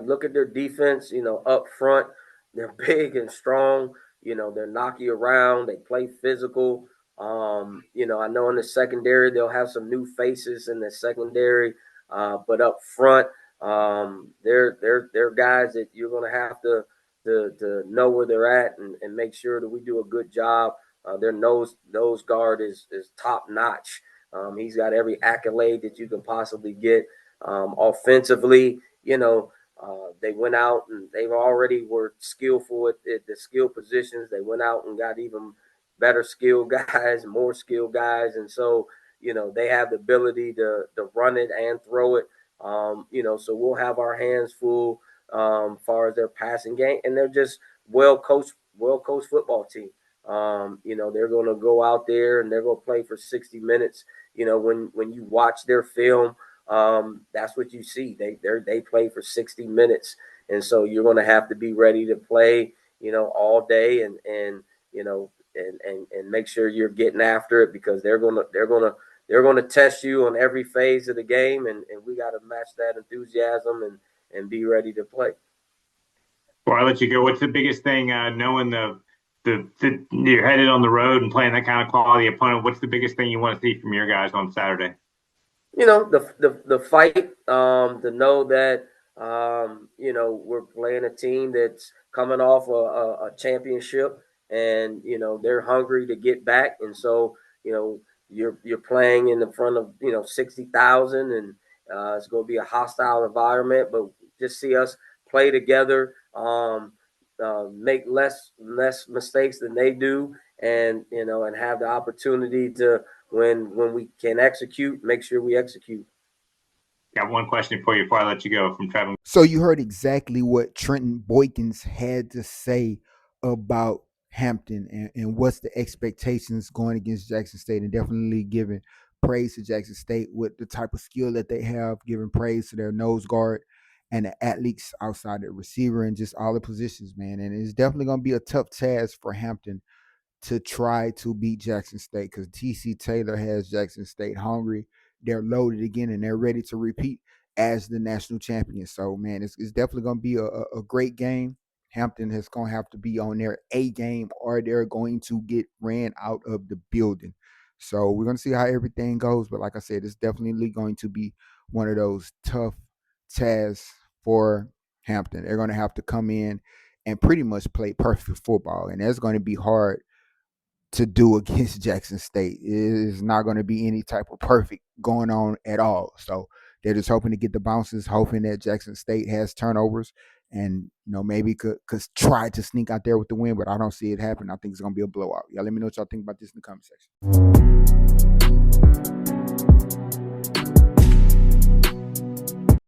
Look at their defense, up front. They're big and strong. They're knock you around. They play physical. I know in the secondary they'll have some new faces in the secondary, but up front, they're guys that you're going to have to know where they're at and make sure that we do a good job. Their nose guard is top notch. He's got every accolade that you can possibly get. Offensively, they went out and they already were skillful at the skill positions. They went out and got even better skill guys, more skill guys, and so they have the ability to run it and throw it. So we'll have our hands full as far as their passing game, and they're just well coached football team. They're going to go out there and they're going to play for 60 minutes. When you watch their film, that's what you see. They play for 60 minutes, and so you're going to have to be ready to play, all day, and make sure you're getting after it, because they're gonna test you on every phase of the game, and we got to match that enthusiasm and be ready to play. Before I let you go, what's the biggest thing, knowing the you're headed on the road and playing that kind of quality opponent? What's the biggest thing you want to see from your guys on Saturday? The fight, to know that we're playing a team that's coming off a championship, and they're hungry to get back, and so you're playing in the front of 60,000, and it's going to be a hostile environment, but just see us play together, make less mistakes than they do, and and have the opportunity to, when we can execute, make sure we execute. Got one question for you before I let you go from Trevor. So you heard exactly what Trenton Boykins had to say about Hampton and what's the expectations going against Jackson State, and definitely giving praise to Jackson State with the type of skill that they have, giving praise to their nose guard and the athletes outside the receiver and just all the positions, man. And it's definitely going to be a tough task for Hampton to try to beat Jackson State, because TC Taylor has Jackson State hungry. They're loaded again, and they're ready to repeat as the national champion. So, man, it's definitely going to be a great game. Hampton is going to have to be on their A game, or they're going to get ran out of the building. So we're going to see how everything goes. But like I said, it's definitely going to be one of those tough tasks for Hampton. They're going to have to come in and pretty much play perfect football, and that's going to be hard to do against Jackson State. It is not going to be any type of perfect going on at all. So they're just hoping to get the bounces, hoping that Jackson State has turnovers and maybe could try to sneak out there with the win, but I don't see it happen. I think it's going to be a blowout. Y'all let me know what y'all think about this in the comment section.